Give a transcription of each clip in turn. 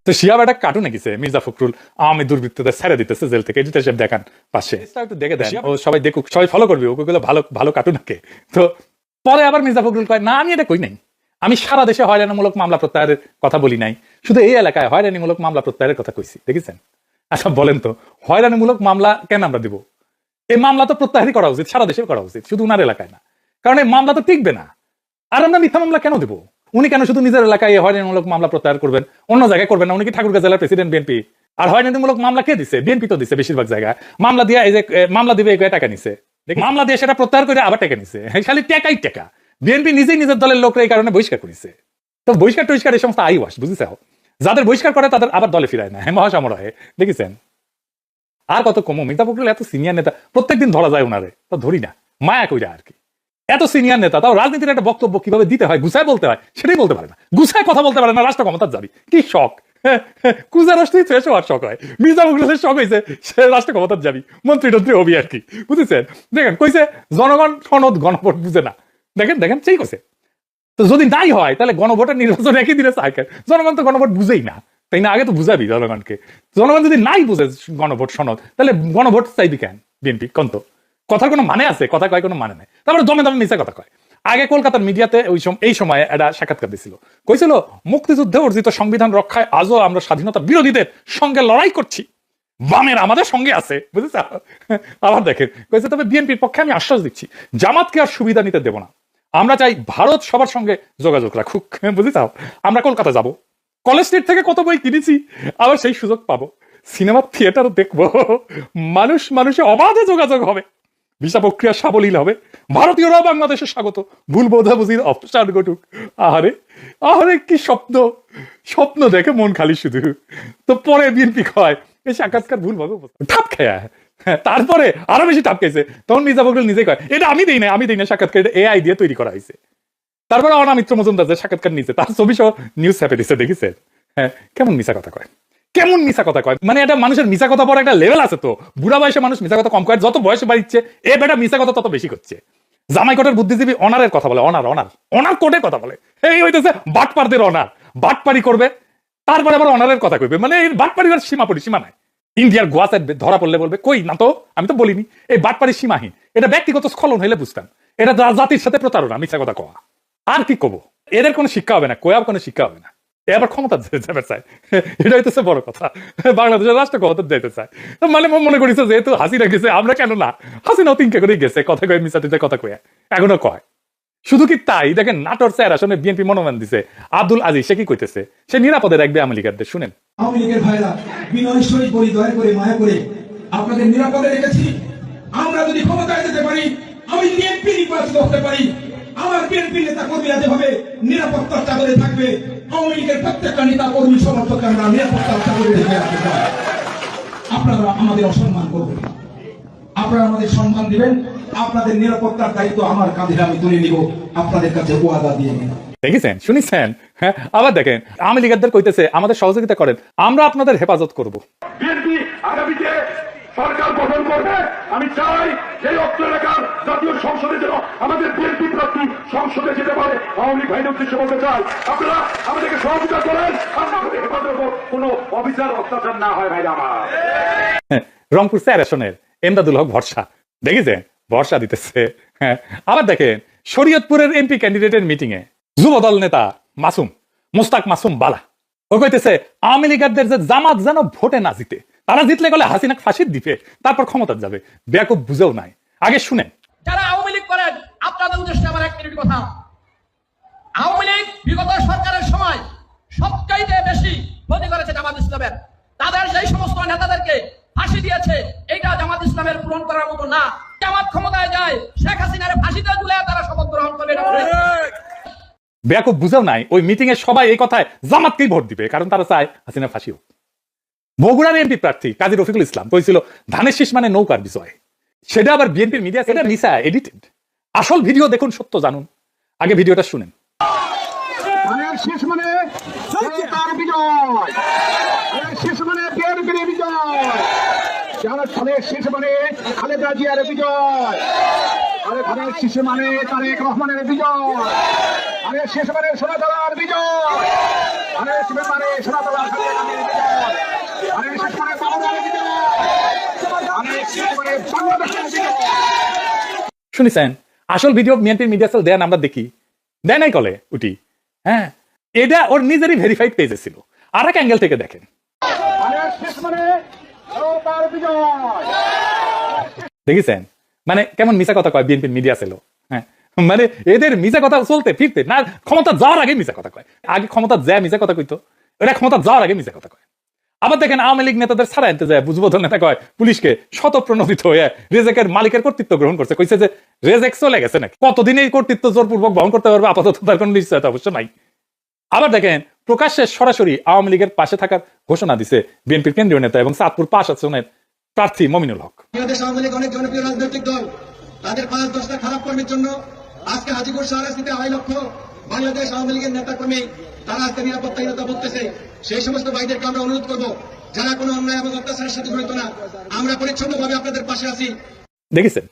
তো শিহাব একটা কার্টুন এঁকেছে মির্জা ফখরুল আওয়ামী দুর্বৃত্তদের ছেড়ে দিতেছে জেল থেকে, এডিটর সাহেব দেখান পাশে, একটু দেখে দেন, ও সবাই দেখুক, সবাই ফলো করবে, ওগুলো ভালো ভালো কার্টুন আঁকে। তো পরে আবার মির্জা ফখরুল কয় না আমি এটা কই নাই, আমি সারা দেশে হয়রানিমূলক মামলা প্রত্যাহারের কথা বলি নাই, শুধু এই এলাকায় হয়রানিমূলক মামলা প্রত্যাহারের কথা কইছি। দেখেছেন? আচ্ছা বলেন তো, হয়রানিমূলক মামলা কেন আমরা দিব? এই মামলা তো প্রত্যাহারই করা উচিত, সারা দেশে করা উচিত, শুধু উনার এলাকায় না, কারণ এই মামলা তো টিকবে না। আর আমরা মিথ্যা মামলা কেন দেবো? উনি কেন শুধু নিজের এলাকায় হয়রানিমূলক মামলা প্রত্যাহার করবেন, অন্য জায়গায় করবেন না? উনি কি ঠাকুরগাঁও জেলার প্রেসিডেন্ট বিএনপি? আর হয়রানিমূলক মামলা কে দিছে? বিএনপি তো দিছে বেশিরভাগ জায়গায়। মামলা দিয়ে এই যে মামলা দিবে টাকা নিছে, মামলা দিয়ে সেটা প্রত্যাহার করে আবার টাকা নিছে, খালি টাকাই টাকা। বিএনপি নিজেই নিজের দলের লোকরা এই কারণে বহিষ্কার করেছে। তো বহিষ্কার টহিষ্কার এই সমস্ত আইওয়াস, বুঝেছ? যাদের বহিষ্কার করে তাদের আবার দলে ফিরায় না, মহাসমরাহে দেখেছেন? আর কত কম মির্জা ফখরুল এত সিনিয়র নেতা, প্রত্যেকদিন ধরা যায় ওনারে, তা ধরি না, মায়া কইরা আর কি। এত সিনিয়র নেতা, তাও রাজনীতির একটা বক্তব্য কিভাবে দিতে হয়, গুছায় বলতে হয় সেটাই বলতে পারে না, গুছায় কথা বলতে পারে না, রাষ্ট্র ক্ষমতার যাবি কি শখ, কুজা রাষ্ট্রই শেষ হওয়ার শখ হয়, মির্জা ফখরুলের শখ হয়েছে সে রাষ্ট্র ক্ষমতার যাবি, মন্ত্রী টন্ত্রী হবি আর কি, বুঝেছেন? দেখেন কইছে জনগণ সনদ গণভোট বুঝে না, দেখেন দেখেন সেই কইছে। তো যদি নাই হয় তাহলে গণভোটের নির্বাচন একই দিনে চায়, জনগণ তো গণভোট বুঝেই না, তাই না? আগে তো বুঝাবি জনগণকে, জনগণ যদি নাই বুঝে গণভোট সনদ, তাহলে গণভোট চাইবি কেন বিএনপি? কন্ত কথার কোনো মানে আছে? কথা কয় কোনো মানে নাই, তারপরে দমে দমে মিশা কথা কয়। আগে কলকাতার মিডিয়াতে এই সময় একটা সাক্ষাৎকার দিছিল, কইছিল মুক্তিযুদ্ধে অর্জিত সংবিধান রক্ষায় আজও আমরা স্বাধীনতা বিরোধীদের সঙ্গে লড়াই করছি, বামের আমাদের সঙ্গে আছে, বুঝেছ? আবার দেখেন কইছে তবে বিএনপির পক্ষে আমি আশ্বাস দিচ্ছি জামাতকে আর সুবিধা নিতে দেব না, আমরা চাই ভারত সবার সঙ্গে যোগাযোগ রাখুক, বুঝেছ? আমরা কলকাতা যাব, কলেজ স্ট্রিট থেকে কত বই কিনেছি, আবার সেই সুযোগ পাবো, সিনেমা থিয়েটার দেখবো, মানুষে অবাধে যোগাযোগ হবে, ভিসা প্রক্রিয়া সাবলীল হবে, ভারতীয়রাও বাংলাদেশে স্বাগত, ভুল বোঝাবুঝির অপসারণ ঘটুক। আহারে আহারে কি স্বপ্ন দেখে মন খালি শুধু। তো পরে বিএনপি কয় এই সাক্ষাৎকার ভুল ভাবে ঠাপ খায়, তারপরে আরো বেশি ঠাপ খাইছে, তখন মির্জা ফখরুল নিজে কয় এটা আমি দেই না সাক্ষাৎকার, এটা এআই দিয়ে তৈরি করা হয়েছে। তারপরে অনামিত্র মজুমদার যে সাক্ষাৎকার নিচ্ছে তার ছবি সহ নিউজ ছাপে দিচ্ছে, দেখেছেন? হ্যাঁ, কেমন মিশা কথা কয়, কেমন মিশা কথা কয়, মানে এটা মানুষের মিশা কথা পর একটা লেভেল আছে। তো বুড়া বয়সে মানুষ মিশা কথা কম কয়, যত বয়সে বাড়িচ্ছে এ বেটা মিশা কথা তত বেশি করছে। জামাই কোটের বুদ্ধিজীবী অনারের কথা বলে, অনার কোটের কথা বলে, এই হইতেছে বাটপারদের অনার, বাটপারি করবে তারপরে আবার অনারের কথা কইবে, মানে এই বাটপারির সীমা নাই। ইন্ডিয়ার গোয়া সাইড ধরা পড়লে বলবে কই না তো, আমি তো বলিনি। এই বাটপারির সীমাহীন, এটা ব্যক্তিগত স্খলন হইলে বুঝতাম, এটা জাতির সাথে প্রতারণা, মিশা কথা কওয়া। আর কি কব, এদের কোনো শিক্ষা হবে না, কোয়ার কোনো শিক্ষা হবে না, এবার ক্ষমতা যাবে চায়, এটা হইতেছে বড় কথা, বাংলাদেশের রাষ্ট্র ক্ষমতা যেতে চায়। মানে মনে করিস যেহেতু হাসিনা গেছে আমরা কেন না, হাসিনাও তিনকে করেই গেছে, কথা কয়ে মিসাতে কথা কয়ে এখনো কয়। শুধু কি তাই, দেখেন নাটোর 4 আসনে বিএনপি মনোনয়ন দিছে আব্দুল আজিজ, সে কি কইতেছে, সে নিরাপদে রাখবে আওয়ামী লীগের, শুনেন। আওয়ামী লীগের ভাইরা বিনয় সহিত বলি দয়া করে মায়া করে আপনাদের নিরাপদে রেখেছি, আমরা যদি ক্ষমতায় যেতে পারি, আমি যদি এমপি নির্বাচিত হতে পারি, আমার বিএনপি নেতা কর্মীরা যেভাবে নিরাপত্তার চাদরে থাকবে, আওয়ামী লীগের প্রত্যেকটা নেতা কর্মী সমর্থককে আমরা নিরাপত্তার চাদরে রেখে রাখতে চাই। আপনারা আমাদের অসম্মান করবেন, আপনারা আমাদের সম্মান দিবেন, আপনাদের নিরাপত্তার দায়িত্ব আমার কাঁধে আমি তুলে নিব, আপনাদের কাছে ওয়াদা দিয়ে নিব। দেখেছেন, শুনেছেন? হ্যাঁ, আবার দেখেন আওয়ামী লীগের কইতেছে আমাদের সহযোগিতা করেন, আমরা আপনাদের হেফাজত করব। বিএনপি আগামীতে সরকার গঠন করবে, আমি চাই এই অত্র এলাকার জাতীয় সংসদে যেন আমাদের বিএনপি প্রার্থী সংসদে যেতে পারে। আওয়ামী লীগ ভাইদের উদ্দেশ্যে বলতে চাই, আপনারা আমাদেরকে সহযোগিতা করেন, আমরা আমাদের হেফাজত কোনো অবিচার অত্যাচার না হয়। ভাই আমার রংপুর 4 আসনের এমদাদুল হক ভরসা, দেখেছেন? ভরসা দিতেছে। হ্যাঁ, আবার দেখেন শরীয়তপুরের এমপি ক্যান্ডিডেটের মিটিং এ যুবদল নেতা মোস্তাক মাসুম বালা ও কইতেছে আওয়ামী লীগারদের যে জামাত যেন ভোটে না জিতে, তারা জিতলে গেলে হাসিনা ফাঁসির দিবে, তারপর ক্ষমতা যাবে। বেয়াকুব বুঝেও নাই। আগে শুনেন। যারা আওয়ামী লীগ করেন আপনাদের উদ্দেশ্যে আমার 1 মিনিট কথা। আওয়ামী লীগ বিগত সরকারের সময় সবচাইতে বেশি ক্ষতি করেছে জামাত ইসলামের, তাদের সেই সমস্ত নেতাদেরকে ফাঁসি দিয়েছে, এইটা জামাত ইসলামের পূরণ করার মতো না। জামাত ক্ষমতায় যায় শেখ হাসিনার ফাঁসিতে ঝুলে তারা শপথ গ্রহণ করবে। বেয়াকুব বুঝেও নাই। ওই মিটিং এ সবাই এই কথায় জামাতকেই ভোট দিবে, কারণ তারা চায় হাসিনা ফাঁসি হোক। বগুড়ার এমপি প্রার্থী কাজী রফিকুল ইসলাম কইছিল ধানের শীষ মানে নৌকার বিষয়, সেটা আবার বিএনপির মিডিয়া সেটা মিসা এডিটেড। আসল ভিডিও দেখুন, সত্য জানুন। আগে ভিডিওটা শুনেন। ধানের শীষ মানে নৌকার বিজয়, শীষ মানে বিএনপির বিজয়, ধানের শীষ মানে খালেদা জিয়ার বিজয়, আরে ধানের শীষ মানে তারেক রহমানের বিজয়, আরে শেষ মানে সোনাতলার বিজয়, আরে শীষ মানে সোনাতলার শুনেছেন আসল ভিডিও বিএনপির মিডিয়া সেল দেন আমরা দেখি, দেয় নাই কলে উঠি। হ্যাঁ, এটা ওর নিজেরই ভেরিফাইড পেজে ছিল। আর এক অ্যাঙ্গেল থেকে দেখেন, ধানের শীষ মানে জনতার বিজয়। দেখেছেন মানে কেমন মিছা কথা কয় বিএনপির মিডিয়া সেল। হ্যাঁ, মানে এদের মিছা কথা চলতে ফিরতে না, ক্ষমতা যাওয়ার আগে মিছা কথা কয়। আগে ক্ষমতা যায় মিছা কথা কইতো, এরা ক্ষমতা যাওয়ার আগে মিছা কথা কয়। আবার দেখেন আওয়ামী লীগ নেতাদের ছাড়া আনতে যায়, বুঝবোধন নেতা কয় পুলিশকে শতপ্রণোদিত হয়ে রেজেকের মালিকের কর্তৃত্ব গ্রহণ করছে, কইছে যে রেজেক চলে গেছে নাকি, কতদিন এই কর্তৃত্ব জোরপূর্বক বহন করতে পারবে আপাতত তার কোনো নিশ্চয়তা অবশ্য নাই। আবার দেখেন প্রকাশ্যে সরাসরি আওয়ামী লীগের পাশে থাকার ঘোষণা দিছে বিএনপির কেন্দ্রীয় নেতা এবং চাঁদপুর 5 আসনের প্রার্থী মমিনুল হক। বাংলাদেশ আওয়ামী লীগ অনেক জনপ্রিয় রাজনৈতিক দল, তাদের 5-10টা খারাপ কর্মীর জন্য আজকে হাজীপুর শহরে আড়াই লক্ষ বাংলাদেশ আওয়ামী লীগের নেতা কর্মী তারা আজকে নিরাপত্তাহীনতা ভুগতেছে। সেই সমস্ত ভাইদেরকে আমরা অনুরোধ করবো, যারা কোনো অন্যায় এবং অত্যাচারের সাথে জড়িত না, আমরা পরিচ্ছন্নভাবে আপনাদের পাশে আছি। দেখেছেন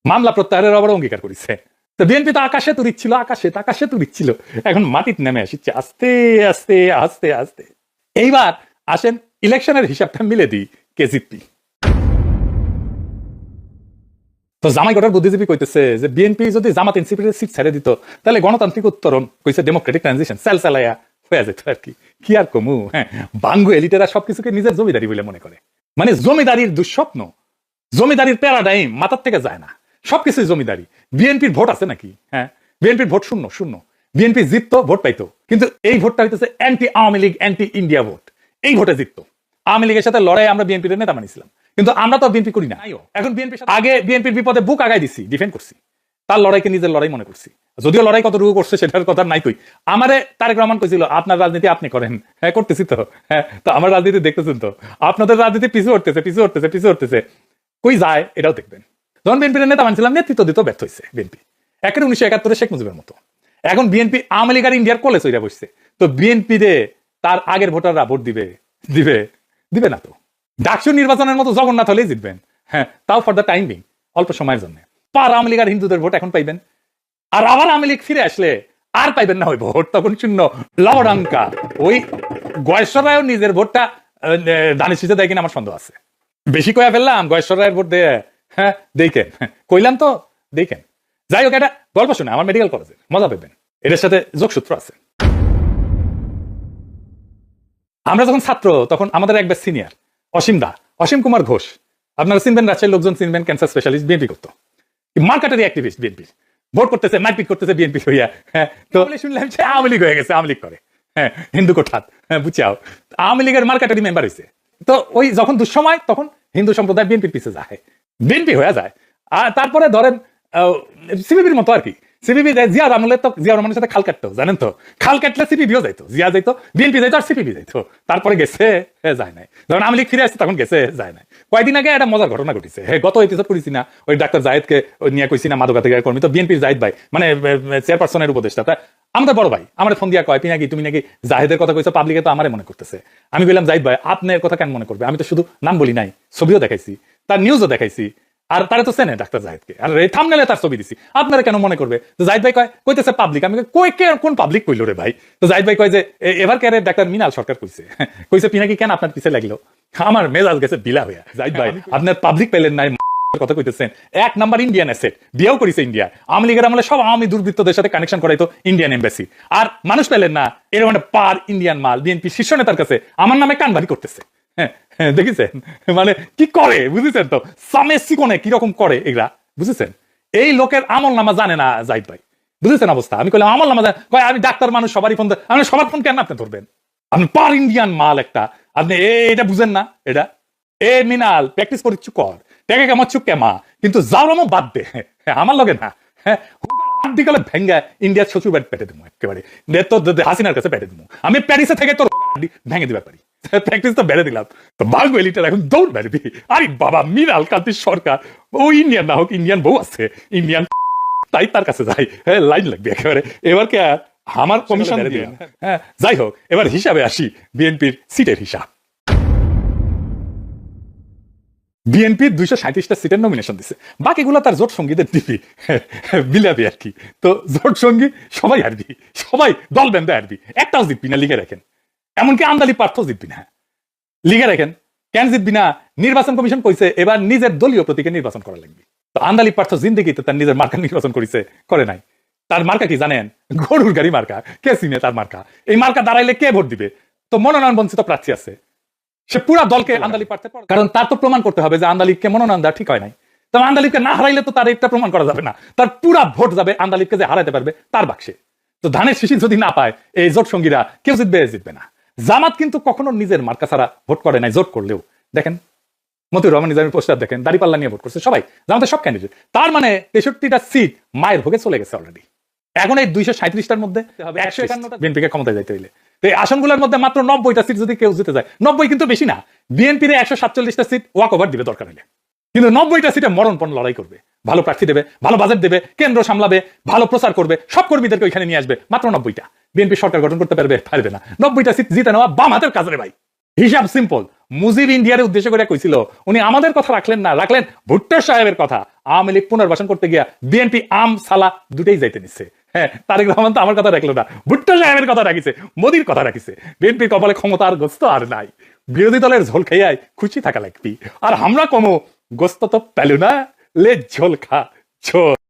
মামলা প্রত্যাহারের আবার অঙ্গীকার করেছে। তো বিএনপি তো আকাশে তুলিচ্ছিল, আকাশে তুলিচ্ছিল, এখন মাটিতে নেমে আসছে আস্তে আস্তে আস্তে আস্তে। এইবার আসেন ইলেকশনের হিসাবটা মিলে দিই, কে জিতবি। তো জামাইগড়ের বুদ্ধিজীবী কইতেছে যে বিএনপি যদি জামাত এনসিপির সিট ছেড়ে দিত তাহলে গণতান্ত্রিক উত্তরণ কইছে ডেমোক্রেটিক ট্রানজিশন চালায়া হয়ে যেত আর কি। কি আর কমু, হ্যাঁ বাঙ্গু এলিটেরা সবকিছুকে নিজের জমিদারি বলে মনে করে। মানে জমিদারির দুঃস্বপ্ন, জমিদারির প্যারাডাইম মাথার থেকে যায় না, সবকিছুই জমিদারি। বিএনপির ভোট আছে নাকি? হ্যাঁ, বিএনপির ভোট শূন্য। বিএনপি জিততো, ভোট পাইতো, কিন্তু এই ভোটটা হইতেছে anti Awami League, anti India vote. এই ভোটে জিততো। আওয়ামী লীগের সাথে লড়াই আমরা বিএনপির নেতা মানিছিলাম, কিন্তু আমরা তো বিএনপি করি না। এখন বিএনপি আগে বিএনপির বিপদে বুক আগাই দিছি, ডিফেন্ড করছি, তার লড়াইকে নিজের লড়াই মনে করছি। যদিও লড়াই কতটুকু করছে সেটার কথা নাই কই। আমারে তারেক রহমান কইছিল আপনার রাজনীতি আপনি করেন। হ্যাঁ করতেছি তো, হ্যাঁ তো আমার রাজনীতি দেখতেছেন তো, আপনাদের রাজনীতি পিছু উঠতেছে, কই যায় এটাও দেখবেন। যখন বিএনপির নেতা মানছিলাম নেতৃত্ব দিতে ব্যর্থ হয়েছে বিএনপি, 1971 শেখ মুজিবের মতো। এখন বিএনপি আওয়ামী লীগ আর ইন্ডিয়ার কোলে চইরা বসছে, তো বিএনপি রে তার আগের ভোটাররা ভোট দিবে না তো। ডাকসু নির্বাচনের মতো জগন্নাথ হলেই জিতবেন, হ্যাঁ তাও ফর দ্য টাইম বিং, অল্প সময়ের জন্য। পার আওয়ামী লীগ আর হিন্দুদের ভোট এখন পাইবেন, আর আবার আওয়ামী লীগ ফিরে আসলে আর পাইবেন না ওই ভোট, তখন শূন্য লবডাঙ্কা। ওই গয়েশ্বর রায়ও নিজের ভোটটা দানের শীষে দেয় কিনা আমার সন্দেহ আছে। বেশি কয়া ফেললাম, গয়েশ্বর রায়ের ভোট দিয়ে হ্যাঁ দেখেন, কইলাম তো দেখেন। যাই হোক, একটা গল্প শুনে আমার মেডিকেল কলেজে মজা পাবেন, এটার সাথে যোগসূত্র আছে। আমরা যখন ছাত্র তখন আমাদের একবার সিনিয়র অসীম কুমার ঘোষ, আপনারা চিনবেন, রাজশাহীর লোকজন চিনবেন, ক্যান্সার স্পেশালিস্ট, বিএনপি করতো, মার্কেটারি অ্যাক্টিভিস্ট, বিএনপি ভোট করতেছে, মারপিট করতেছে বিএনপি হইয়া। হ্যাঁ তো শুনলাম সে আওয়ামী লীগ হয়ে গেছে, আওয়ামী লীগ করে, হ্যাঁ হিন্দু কোঠাত, হ্যাঁ বুঝাও আওয়ামী লীগের মার্কেটারি মেম্বার হয়েছে। তো ওই যখন দুঃসময় তখন হিন্দু সম্প্রদায় বিএনপির পিছিয়ে যায়, বিএনপি হয়ে যায়। আর তারপরে ধরেন সিপিবির মতো আর কি, সিপিবি জিয়া আমলে তো জিয়া রহমানের সাথে খাল কাটতো, জানেন তো, খাল কাটলে সিপিবিও যাইতো, জিয়া যাইতো, বিএনপি যাইতো আর সিপিবি যাইতো। তারপরে গেছে যায় নাই, যখন আওয়ামী লীগ ফিরে আসছে তখন গেছে যায় নাই। কয়েকদিন আগে একটা মজার ঘটনা ঘটেছে, গত এপিসোড করেছি না, ওই ডাক্তার জায়েদকে নিয়ে কইছি না, মাদকাধিকার কর্মী, তো বিএনপির জায়েদ ভাই মানে চেয়ারপারসনের উপদেষ্টা, তা আমাদের বড় ভাই আমার ফোন দিয়া কয় পিনাকি তুমি নাকি জাহেদের কথা কইছো, পাবলিকে তো আমারে মনে করতেছে। আমি বললাম জায়েদ ভাই আপনার কথা কেন মনে করবে, আমি তো শুধু নাম বলি নাই, ছবিও দেখাইছি, তার নিউজও দেখাইছি, আর তারা তো চেনে ডাক্তার জাহেদকে, আর এই থাম্বনেলে তার ছবি দিছি, আপনারা কেন মনে করবে। তো জাহিদ ভাই কইতেছে পাবলিক, আমি কই কোন পাবলিক কইলো রে ভাই। তো জাহিদ ভাই কয় যে এবার কেয়ারে ডাক্তার মিনাল সরকার কইছে পিনাকি কেন আপনার পিছে লাগলো। আমার মেজাজ গেছে বিলা হইয়া, জাহিদ ভাই আপনার পাবলিক পেলেন নাই কথা কইতেছেন, 1 নাম্বার ইন্ডিয়ান অ্যাসেট, বিয়েও করেছে ইন্ডিয়া, আওয়ামী লীগের আমলে সব আওয়ামী দুর্বৃত্তদের সাথে কানেকশন করাইতো ইন্ডিয়ান এমবাসি, আর মানুষ পেলেন না, এরকম একটা পার ইন্ডিয়ান মাল বিএনপি শীর্ষ নেতার কাছে আমার নামে কানবাড়ি করতেছে। হ্যাঁ দেখেছেন মানে কি করে, বুঝেছেন তো, সামেসি কোনে কিরকম করে এগুলা, বুঝেছেন। এই লোকের আমল নামা জানে না জাহিদ ভাই, বুঝেছেন অবস্থা। আমি কইলাম আমল নামা জানে, আমি ডাক্তার মানুষ সবারই ফোন, আমি সবার ফোন কেন আপনি ধরবেন, আপনি পার ইন্ডিয়ান মাল একটা, আপনি এটা বুঝেন না। এটা মিনাল প্র্যাকটিস করে চুপ কর, টেকে কেমন চুপ কেমা, কিন্তু যাওয়ারও বাদ দে, আমার লগে না। হ্যাঁ ভেঙ্গা ইন্ডিয়ার শ্বশুর বাড়ি পেটে দেবো একেবারে, তোর হাসিনার কাছে পেটে দেবো, আমি প্যারিসে থেকে তোর ভেঙে দিতে পারি, প্র্যাকটিস তো বেড়ে দিলাম। তো বাঘ এলিটার এখন দৌড় বেড়বি, আরে বাবা মিনাল কান্তির সরকার, ও ইন্ডিয়ান না হোক, ইন্ডিয়ান বউ আছে, ইন্ডিয়ান তাই তার কাছে যাই, হ্যাঁ লাইন লাগবে একেবারে। এবার কে আমার কমিশন দিয়ে, হ্যাঁ যাই হোক, এবার হিসাবে আসি, বিএনপির সিটের হিসাব। বিএনপি 237টা সিটের নমিনেশন দিছে, বাকিগুলো তার জোট সঙ্গীদের দিবি বিলাবি আর কি। তো জোট সঙ্গী সবাই হারবি, সবাই দল বেঁধে হারবি, একটাও জিতবি না, লিখে রাখেন। এমনকি আমদালি পার্থ জিতবি না, লিখে রাখেন। কেন জিতবি না, নির্বাচন কমিশন কইছে এবার নিজের দলীয় প্রতীকে নির্বাচন করা লাগবে। তো আন্দালিব পার্থ জিন্দিগিতে তার নিজের মার্কা নির্বাচন করেছে, করে নাই। তার মার্কা কি জানেন? গরুর গাড়ি মার্কা। কে চিনে তার মার্কা? এই মার্কা দাঁড়াইলে কে ভোট দিবে? তো মনোনয়ন বঞ্চিত প্রার্থী আছে, সে পুরা দলকে আন্দালিব পার্থে, কারণ তার তো প্রমাণ করতে হবে যে আন্দালিবকে মনোনয়ন দেওয়া ঠিক হয় নাই। তবে আন্দালিবকে না হারাইলে তো তার এটা প্রমাণ করা যাবে না, তার পুরা ভোট যাবে আন্দালিবকে যে হারাইতে পারবে তার বাক্সে। তো ধানের শীষি যদি না পায় এই জোট সঙ্গীরা, কেউ জিতবে না। জামাত কিন্তু কখনো নিজের মার্কা ছাড়া ভোট করে নাই, জোট করলেও। দেখেন মতিউর রহমান নিজামীর পোস্টার দেখেন, দাঁড়িপাল্লা নিয়ে ভোট করছে সবাই, জামাতের সব ক্যান্ডিডেট। তার মানে 63টা সিট মায়ের ভোগে চলে গেছে অলরেডি। এখন এই 237টার মধ্যে 151টা বিএনপিকে ক্ষমতায় যাইতে হইলে, তো এই আসনগুলোর মধ্যে মাত্র 90টা সিট যদি কেউ জিতে যায়, 90 কিন্তু বেশি না, বিএনপির 147টা সিট ওয়াক ওভার দিবে দরকার হলে। কিন্তু 90টা সিটে মরণপণ লড়াই করবে, ভালো প্রার্থী দেবে, ভালো বাজেট দেবে, কেন্দ্র সামলাবে, ভালো প্রচার করবে, সব কর্মীদেরকে ওইখানে নিয়ে আসবে। মাত্র 90টা। বিএনপি সরকার গঠন করতে পারবে না। 90টা সিট জিতে নেওয়া বাম হাতের কাজ রে ভাই। হিসাব সিম্পল। মুজিব ইন্ডিয়ার উদ্দেশ্য করে কইছিল, উনি আমাদের কথা রাখলেন না, রাখলেন ভুট্টো সাহেবের কথা। আওয়ামী লীগ পুনর্বাসন করতে গিয়া বিএনপি আম সালা দুটেই যাইতে নিচ্ছে। হ্যাঁ, তারেক রহমান তো আমার কথা রাখলো না, ভুট্টো সাহেবের কথা রাখিছে, মোদির কথা রাখিছে। বিএনপির কপালে ক্ষমতা আর গোস্ত আর নাই, বিরোধী দলের ঝোল খেয়াই খুশি থাকা লাগবি। আর আমরা কমো গোস্ত তো পেলু না, লে ঝোল খা ঝোল।